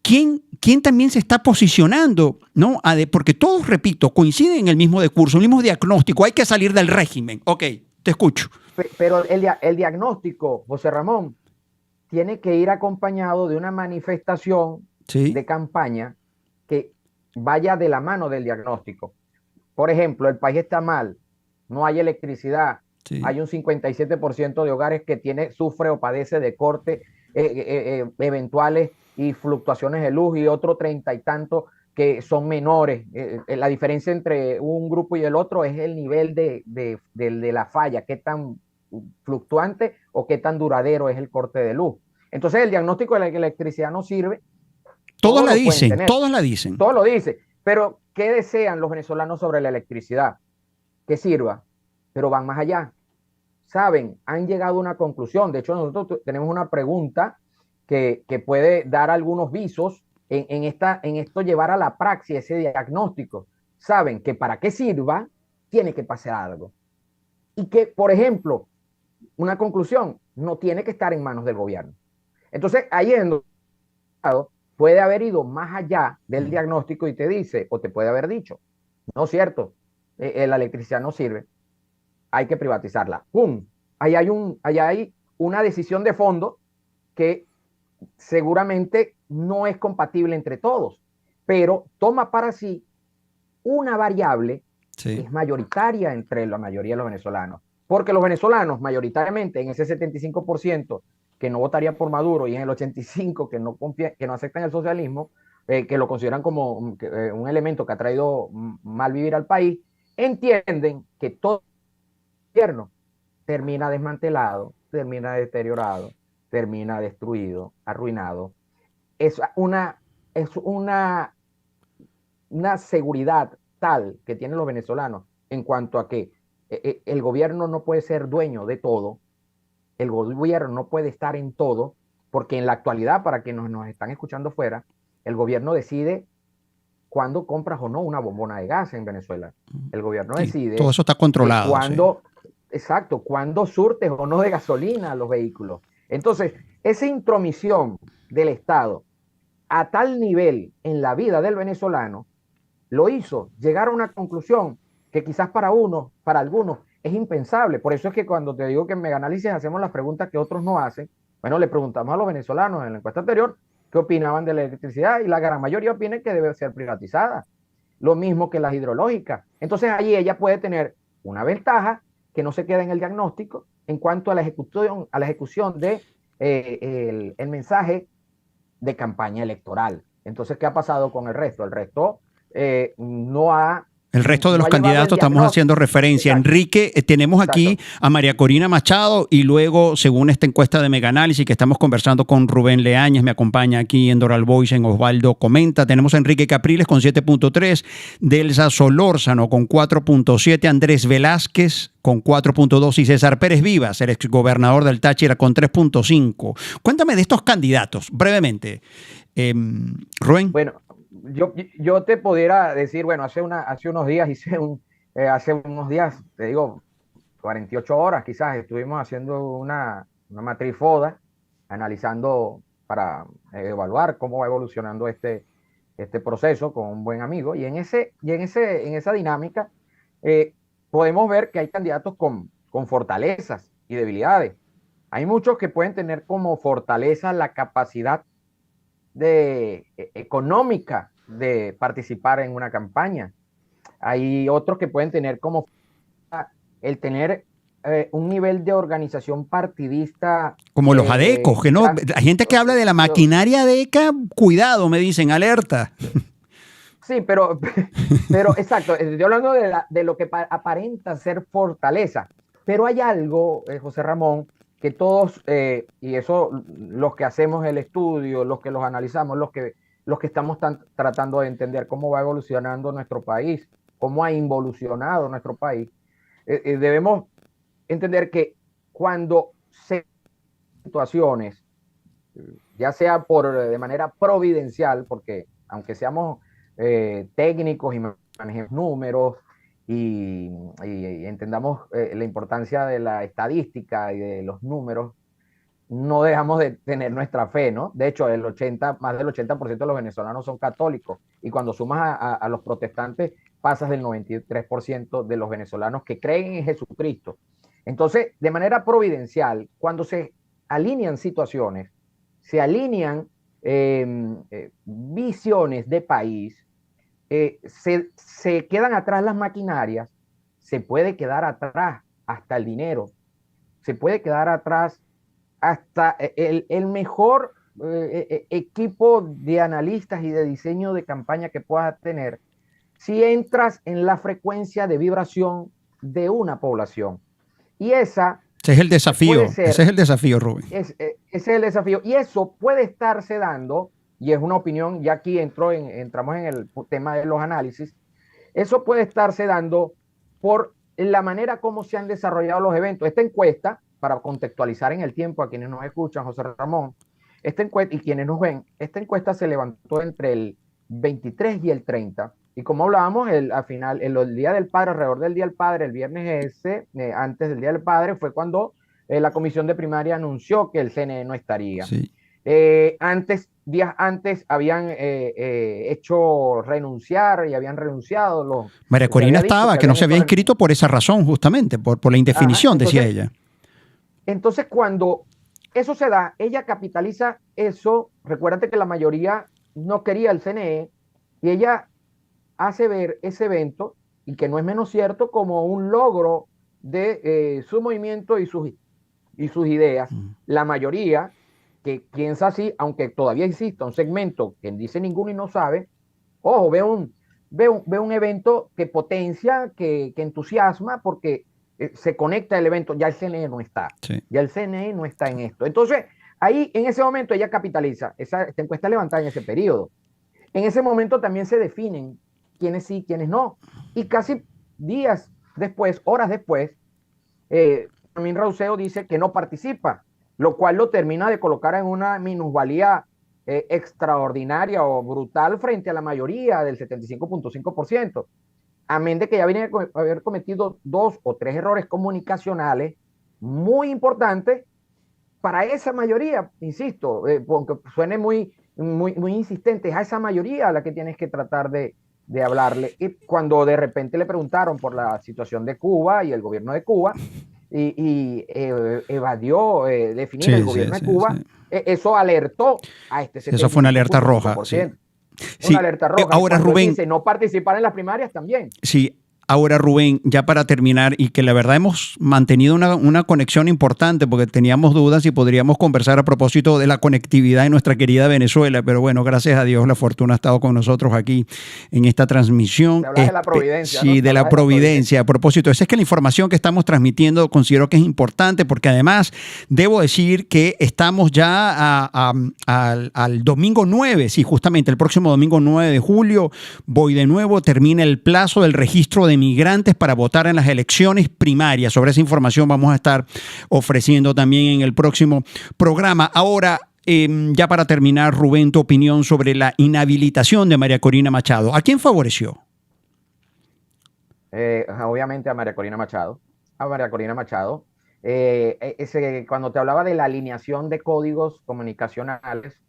¿quién también se está posicionando? ¿No? Porque todos, repito, coinciden en el mismo discurso, el mismo diagnóstico, hay que salir del régimen. Ok, te escucho. Pero el diagnóstico, José Ramón, tiene que ir acompañado de una manifestación de campaña que vaya de la mano del diagnóstico. Por ejemplo, el país está mal, no hay electricidad, hay un 57% de hogares que sufre o padece de cortes eventuales y fluctuaciones de luz, y otro 30 y tanto que son menores. La diferencia entre un grupo y el otro es el nivel de la falla, qué tan fluctuante o qué tan duradero es el corte de luz. Entonces el diagnóstico de la electricidad no sirve. Todos la dicen. Todos lo dicen. Pero ¿qué desean los venezolanos sobre la electricidad? Que sirva, pero van más allá. saben, han llegado a una conclusión. De hecho, nosotros tenemos una pregunta que puede dar algunos visos en esto llevar a la praxis ese diagnóstico. Saben que para que sirva, tiene que pasar algo. Y que, por ejemplo, una conclusión, no tiene que estar en manos del gobierno. Entonces, ahí en puede haber ido más allá del diagnóstico y te dice, o te puede haber dicho, no es cierto, la electricidad no sirve, hay que privatizarla. ¡Pum! Ahí hay una decisión de fondo que seguramente no es compatible entre todos, pero toma para sí una variable que es mayoritaria entre la mayoría de los venezolanos. Porque los venezolanos, mayoritariamente, en ese 75% que no votaría por Maduro y en el 85% que no aceptan el socialismo, que lo consideran como un elemento que ha traído mal vivir al país, entienden que todo gobierno termina desmantelado, termina deteriorado, termina destruido, arruinado. Es una seguridad tal que tienen los venezolanos en cuanto a que el gobierno no puede ser dueño de todo, el gobierno no puede estar en todo, porque en la actualidad, para quienes nos están escuchando fuera, el gobierno decide cuándo compras o no una bombona de gas en Venezuela. El gobierno decide todo eso está controlado. Exacto, cuándo surtes o no de gasolina a los vehículos. Entonces, esa intromisión del Estado a tal nivel en la vida del venezolano lo hizo llegar a una conclusión que quizás para algunos es impensable. Por eso es que cuando te digo que en Meganálisis hacemos las preguntas que otros no hacen, bueno, le preguntamos a los venezolanos en la encuesta anterior qué opinaban de la electricidad y la gran mayoría opina que debe ser privatizada. Lo mismo que las hidrológicas. Entonces ahí ella puede tener una ventaja que no se queda en el diagnóstico en cuanto a la ejecución de el mensaje de campaña electoral. Entonces, ¿qué ha pasado con el resto? El resto no ha... El resto de los candidatos estamos haciendo referencia. Exacto. Enrique, tenemos aquí a María Corina Machado y luego, según esta encuesta de Meganálisis que estamos conversando con Rubén Leáñez, me acompaña aquí en Doral Voice, en Osvaldo Comenta, tenemos a Enrique Capriles con 7.3, Delsa Solórzano con 4.7, Andrés Velázquez con 4.2 y César Pérez Vivas, el exgobernador del Táchira, con 3.5. Cuéntame de estos candidatos, brevemente. Rubén. Bueno, yo te pudiera decir, bueno, hace unos días te digo, 48 horas quizás, estuvimos haciendo una matriz FODA, analizando para evaluar cómo va evolucionando este proceso con un buen amigo, y en esa dinámica podemos ver que hay candidatos con fortalezas y debilidades. Hay muchos que pueden tener como fortaleza la capacidad económica de participar en una campaña. Hay otros que pueden tener como el tener un nivel de organización partidista. Como los adecos, que no, hay gente que habla de la maquinaria adeca, cuidado, me dicen, alerta. Sí, pero exacto, estoy hablando de lo que aparenta ser fortaleza. Pero hay algo, José Ramón, que todos, y eso los que hacemos el estudio, los que los analizamos, los que estamos tratando de entender cómo va evolucionando nuestro país, cómo ha involucionado nuestro país, debemos entender que cuando se situaciones, ya sea de manera providencial, porque aunque seamos técnicos y manejemos números y entendamos la importancia de la estadística y de los números, no dejamos de tener nuestra fe, ¿no? De hecho, más del 80% de los venezolanos son católicos, y cuando sumas a los protestantes, pasas del 93% de los venezolanos que creen en Jesucristo. Entonces, de manera providencial, cuando se alinean situaciones, se alinean visiones de país, se quedan atrás las maquinarias, se puede quedar atrás hasta el dinero, se puede quedar atrás hasta el mejor equipo de analistas y de diseño de campaña que puedas tener, si entras en la frecuencia de vibración de una población. Y ese es el desafío. Ese es el desafío, Rubén. Ese es el desafío. Y eso puede estarse dando, y es una opinión, ya aquí entramos en el tema de los análisis, eso puede estarse dando por la manera como se han desarrollado los eventos. Esta encuesta, para contextualizar en el tiempo a quienes nos escuchan, José Ramón, esta encuesta y quienes nos ven, esta encuesta se levantó entre el 23 y el 30. Y como hablábamos, al final, el Día del Padre, alrededor del Día del Padre, el viernes ese, antes del Día del Padre, fue cuando la comisión de primaria anunció que el CNE no estaría. Sí. Días antes habían hecho renunciar y habían renunciado los... María Corina estaba, que no se había inscrito por esa razón, justamente, por la indefinición, entonces, decía ella. Entonces, cuando eso se da, ella capitaliza eso. Recuérdate que la mayoría no quería el CNE y ella hace ver ese evento, y que no es menos cierto, como un logro de su movimiento y sus ideas. La mayoría que piensa así, aunque todavía exista un segmento que dice ninguno y no sabe, ojo, ve un evento que potencia, que entusiasma, porque se conecta el evento. Ya el CNE no está, ya el CNE no está en esto. Entonces, ahí en ese momento ella capitaliza, esta encuesta levantada en ese periodo. En ese momento también se definen quiénes sí, quiénes no. Y casi días después, horas después, Fermín Rousseau dice que no participa, lo cual lo termina de colocar en una minusvalía extraordinaria o brutal frente a la mayoría del 75.5%. Amén de que ya viene a haber cometido 2 o 3 errores comunicacionales muy importantes para esa mayoría, insisto, aunque suene muy insistente, es a esa mayoría a la que tienes que tratar de hablarle. Y cuando de repente le preguntaron por la situación de Cuba y el gobierno de Cuba, y evadió definir el gobierno de Cuba, eso alertó a este 75%. Eso fue una alerta roja. Una alerta roja. Ahora, Rubén, dice no participar en las primarias también. Sí. Ahora, Rubén, ya para terminar, y que la verdad hemos mantenido una conexión importante porque teníamos dudas y podríamos conversar a propósito de la conectividad en nuestra querida Venezuela, pero bueno, gracias a Dios la fortuna ha estado con nosotros aquí en esta transmisión. De la providencia. Sí, ¿no? de la providencia. A propósito, es que la información que estamos transmitiendo considero que es importante porque además debo decir que estamos ya al domingo 9, sí, justamente el próximo domingo 9 de julio, voy de nuevo, termina el plazo del registro de migrantes para votar en las elecciones primarias. Sobre esa información vamos a estar ofreciendo también en el próximo programa. Ahora, ya para terminar, Rubén, tu opinión sobre la inhabilitación de María Corina Machado. ¿A quién favoreció? Obviamente a María Corina Machado. Cuando te hablaba de la alineación de códigos comunicacionales,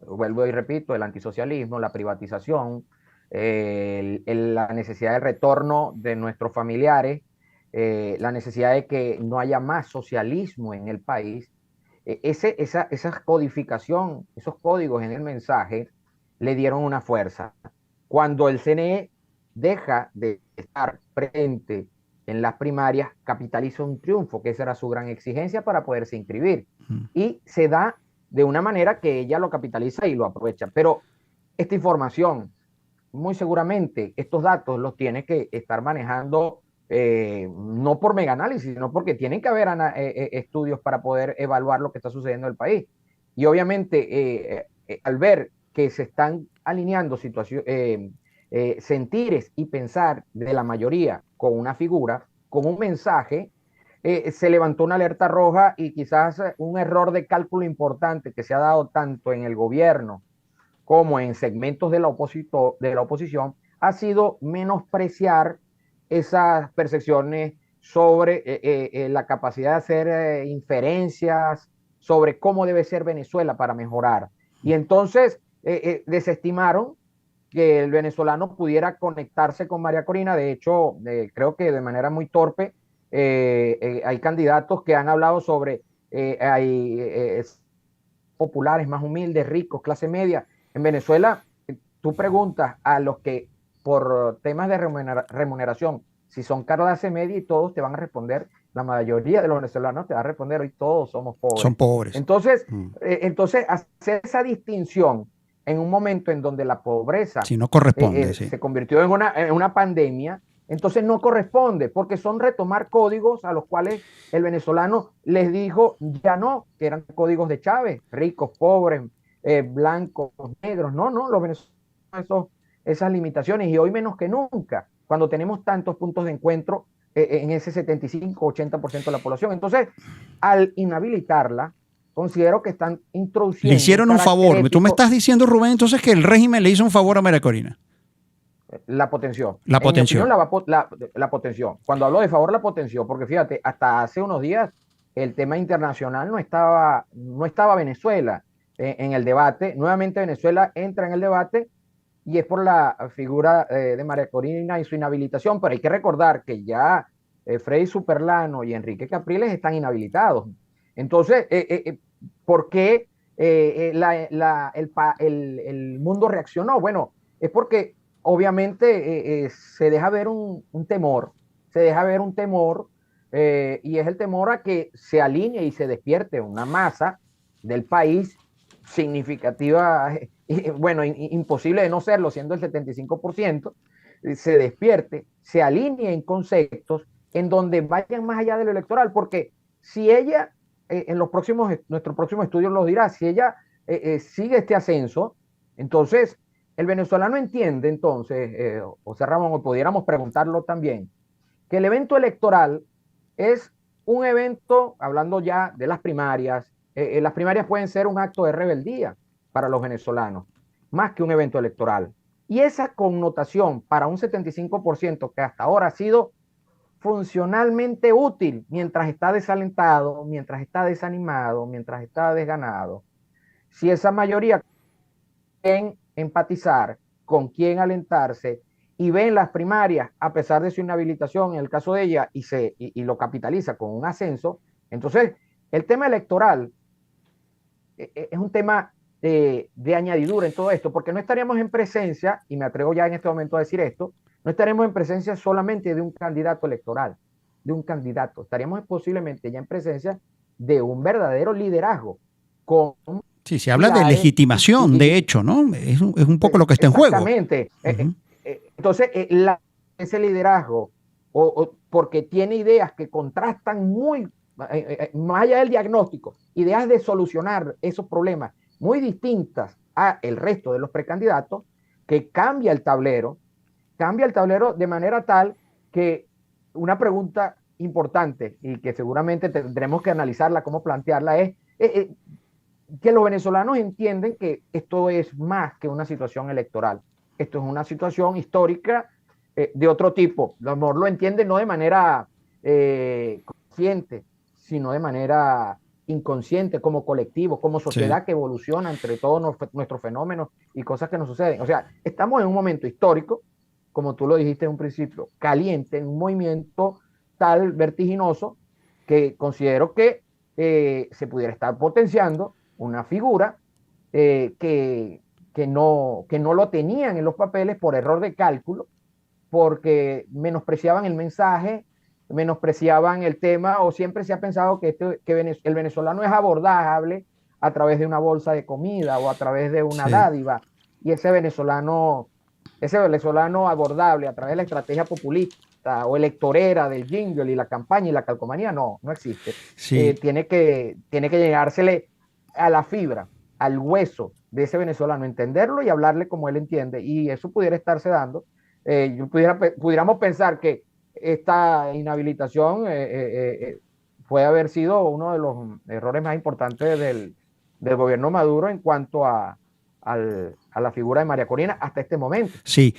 vuelvo y repito, el antisocialismo, la privatización, la necesidad de retorno de nuestros familiares, la necesidad de que no haya más socialismo en el país, esa codificación, esos códigos en el mensaje le dieron una fuerza. Cuando el CNE deja de estar presente en las primarias, capitaliza un triunfo, que esa era su gran exigencia para poderse inscribir. Y se da de una manera que ella lo capitaliza y lo aprovecha. Pero esta información, muy seguramente estos datos los tiene que estar manejando no por mega análisis, sino porque tienen que haber estudios para poder evaluar lo que está sucediendo en el país. Y obviamente al ver que se están alineando sentires y pensar de la mayoría con una figura, con un mensaje, se levantó una alerta roja y quizás un error de cálculo importante que se ha dado tanto en el gobierno como en segmentos de la oposición, ha sido menospreciar esas percepciones sobre la capacidad de hacer inferencias sobre cómo debe ser Venezuela para mejorar. Y entonces desestimaron que el venezolano pudiera conectarse con María Corina. De hecho, creo que de manera muy torpe, hay candidatos que han hablado sobre populares, más humildes, ricos, clase media. En Venezuela, tú preguntas a los que por temas de remuneración, si son clase media, y todos te van a responder, la mayoría de los venezolanos te va a responder, hoy todos somos pobres. Son pobres. Entonces, hacer esa distinción en un momento en donde la pobreza no corresponde, se convirtió en una pandemia, entonces no corresponde, porque son retomar códigos a los cuales el venezolano les dijo ya no, que eran códigos de Chávez, ricos, pobres, blancos, negros. No, los venezolanos esas limitaciones, y hoy menos que nunca, cuando tenemos tantos puntos de encuentro en ese 75-80% de la población. Entonces, al inhabilitarla, considero que están Le introduciendo un hicieron un carácter favor. Tú me ético. estás diciendo, Rubén, entonces que el régimen le hizo un favor a María Corina. La potenció. La En mi opinión, potenció. la potenció. Cuando hablo de favor, la potenció, porque fíjate, hasta hace unos días el tema internacional no estaba Venezuela en el debate. Nuevamente Venezuela entra en el debate y es por la figura de María Corina y su inhabilitación, pero hay que recordar que ya Freddy Superlano y Enrique Capriles están inhabilitados. Entonces, ¿por qué el mundo reaccionó? Bueno, es porque obviamente se deja ver un temor, se deja ver un temor, y es el temor a que se alinee y se despierte una masa del país significativa, bueno, imposible de no serlo, siendo el 75%, se despierte, se alinee en conceptos en donde vayan más allá de lo electoral, porque si ella, nuestro próximo estudio lo dirá, si ella sigue este ascenso, entonces el venezolano entiende, entonces, José Ramón, o pudiéramos preguntarlo también, que el evento electoral es un evento, hablando ya de las primarias pueden ser un acto de rebeldía para los venezolanos, más que un evento electoral. Y esa connotación para un 75% que hasta ahora ha sido funcionalmente útil mientras está desalentado, mientras está desanimado, mientras está desganado, si esa mayoría quién empatizar, con quién alentarse y ven las primarias, a pesar de su inhabilitación en el caso de ella, y lo capitaliza con un ascenso, entonces el tema electoral es un tema de añadidura en todo esto, porque no estaríamos en presencia, y me atrevo ya en este momento a decir esto, no estaremos en presencia solamente de un candidato electoral, de un candidato, estaríamos posiblemente ya en presencia de un verdadero liderazgo con Sí, se habla de pilares legitimación, de hecho, ¿no? Es un poco lo que está en juego. exactamente. Ujú. Entonces, ese liderazgo, porque tiene ideas que contrastan muy, más allá del diagnóstico, ideas de solucionar esos problemas muy distintas a el resto de los precandidatos, que cambia el tablero de manera tal que una pregunta importante y que seguramente tendremos que analizarla, cómo plantearla, es que los venezolanos entienden que esto es más que una situación electoral. Esto es una situación histórica de otro tipo. A lo mejor lo entienden no de manera consciente, sino de manera inconsciente, como colectivo, como sociedad Sí, que evoluciona entre todos nuestros fenómenos y cosas que nos suceden. O sea, estamos en un momento histórico, como tú lo dijiste en un principio, caliente, en un movimiento tal vertiginoso que considero que se pudiera estar potenciando una figura que no lo tenían en los papeles por error de cálculo, porque menospreciaban el mensaje, menospreciaban el tema, o siempre se ha pensado que el venezolano es abordable a través de una bolsa de comida o a través de una sí, dádiva, y ese venezolano abordable a través de la estrategia populista o electorera del jingle y la campaña y la calcomanía, no existe. sí. Tiene que llegársele a la fibra, al hueso de ese venezolano, entenderlo y hablarle como él entiende. Y eso pudiera estarse dando. Pudiéramos pensar que esta inhabilitación puede haber sido uno de los errores más importantes del gobierno Maduro en cuanto a la figura de María Corina hasta este momento. Sí,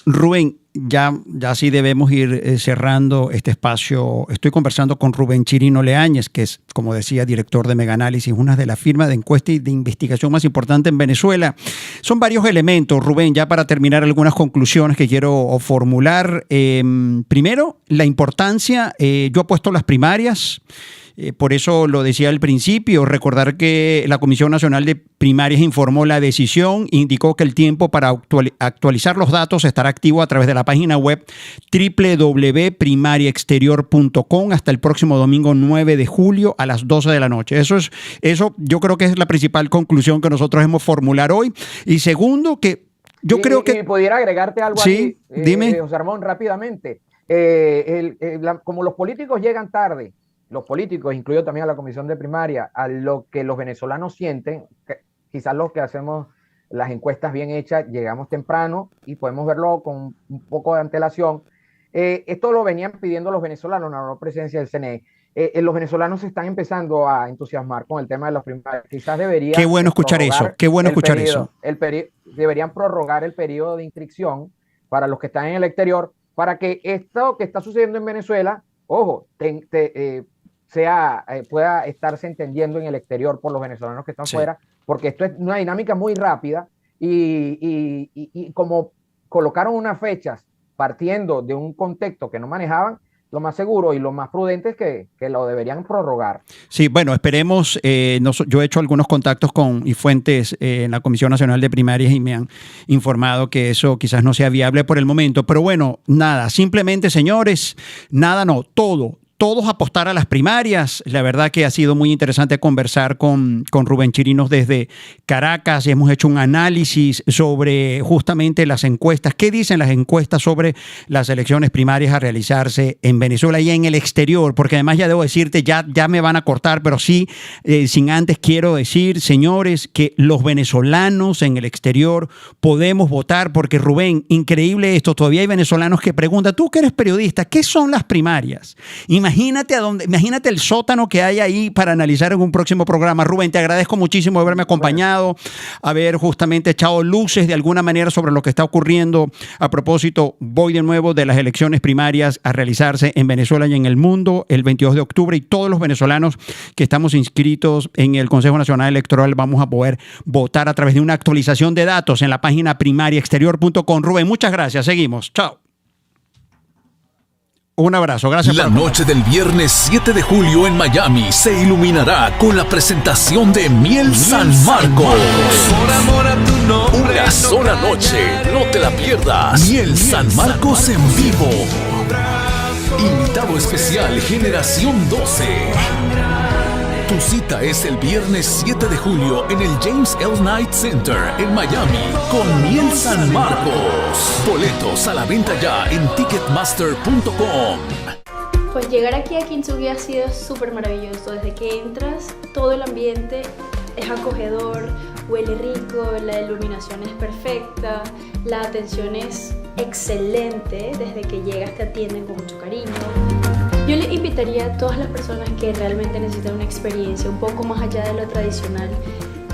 Rubén, ya sí debemos ir cerrando este espacio. Estoy conversando con Rubén Chirino Leáñez, que es, como decía, director de Megaanálisis, una de las firmas de encuesta y de investigación más importante en Venezuela. Son varios elementos, Rubén, ya para terminar algunas conclusiones que quiero formular. Primero, la importancia, yo apuesto las primarias. Por eso lo decía al principio, recordar que la Comisión Nacional de Primarias informó la decisión, indicó que el tiempo para actualizar los datos estará activo a través de la página web www.primariaexterior.com hasta el próximo domingo 9 de julio a las 12 de la noche. Eso yo creo que es la principal conclusión que nosotros hemos formular hoy. Y segundo, que yo creo que... Y pudiera agregarte algo Sí, ahí, dime. José Ramón, rápidamente. Como los políticos llegan tarde, los políticos, incluido también a la comisión de primaria, a lo que los venezolanos sienten, quizás los que hacemos las encuestas bien hechas, llegamos temprano y podemos verlo con un poco de antelación. Esto lo venían pidiendo los venezolanos, la presidencia del CNE. Los venezolanos se están empezando a entusiasmar con el tema de las primarias. Quizás deberían... Qué bueno escuchar eso, qué bueno escuchar eso. Deberían prorrogar el periodo de inscripción para los que están en el exterior, para que esto que está sucediendo en Venezuela, ojo, pueda estarse entendiendo en el exterior por los venezolanos que están fuera, porque esto es una dinámica muy rápida y como colocaron unas fechas partiendo de un contexto que no manejaban, lo más seguro y lo más prudente es que lo deberían prorrogar. Sí, bueno, esperemos. Yo he hecho algunos contactos y fuentes en la Comisión Nacional de Primarias y me han informado que eso quizás no sea viable por el momento. Pero bueno, nada, simplemente, señores, todos apostar a las primarias. La verdad que ha sido muy interesante conversar con Rubén Chirinos desde Caracas. Hemos hecho un análisis sobre justamente las encuestas. ¿Qué dicen las encuestas sobre las elecciones primarias a realizarse en Venezuela y en el exterior? Porque además ya debo decirte, ya me van a cortar, pero sí, sin antes quiero decir, señores, que los venezolanos en el exterior podemos votar porque, Rubén, increíble esto. Todavía hay venezolanos que preguntan, tú que eres periodista, ¿qué son las primarias? Imagínate el sótano que hay ahí para analizar en un próximo programa. Rubén, te agradezco muchísimo haberme acompañado, haber justamente echado luces de alguna manera sobre lo que está ocurriendo. A propósito, voy de nuevo de las elecciones primarias a realizarse en Venezuela y en el mundo el 22 de octubre y todos los venezolanos que estamos inscritos en el Consejo Nacional Electoral vamos a poder votar a través de una actualización de datos en la página primariaexterior.com. Rubén, muchas gracias. Seguimos. Chao. Un abrazo, gracias. La noche del viernes 7 de julio en Miami se iluminará con la presentación de Miel San Marcos. Una sola noche, no te la pierdas. Miel San Marcos en vivo. Invitado especial Generación 12. Tu cita es el viernes 7 de julio en el James L. Knight Center en Miami con Miel San Marcos. Boletos a la venta ya en Ticketmaster.com. Pues llegar aquí a Kintsugi ha sido súper maravilloso. Desde que entras, todo el ambiente es acogedor, huele rico, la iluminación es perfecta, la atención es excelente. Desde que llegas te atienden con mucho cariño. Yo le invitaría a todas las personas que realmente necesitan una experiencia un poco más allá de lo tradicional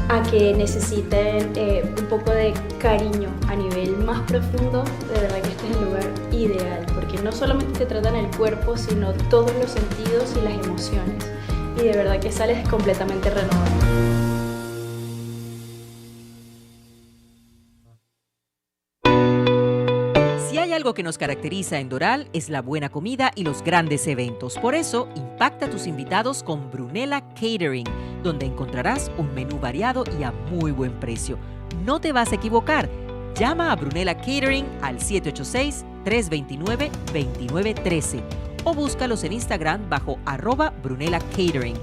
a que necesiten un poco de cariño a nivel más profundo. De verdad que este es el lugar ideal porque no solamente te tratan el cuerpo sino todos los sentidos y las emociones y de verdad que sales completamente renovado. Algo que nos caracteriza en Doral es la buena comida y los grandes eventos. Por eso, impacta a tus invitados con Brunella Catering, donde encontrarás un menú variado y a muy buen precio. No te vas a equivocar. Llama a Brunella Catering al 786-329-2913 o búscalos en Instagram bajo @Brunella Catering.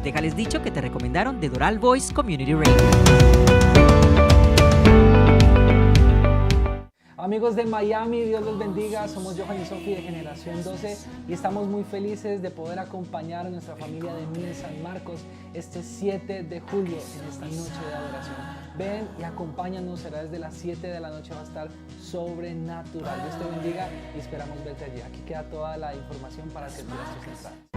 Déjales dicho que te recomendaron de Doral Voice Community Radio. Amigos de Miami, Dios los bendiga. Somos Johan y Sofi de Generación 12 y estamos muy felices de poder acompañar a nuestra familia de Miel San Marcos este 7 de julio en esta noche de adoración. Ven y acompáñanos, será desde las 7 de la noche, va a estar sobrenatural. Dios te bendiga y esperamos verte allí. Aquí queda toda la información para que pidas tus entradas.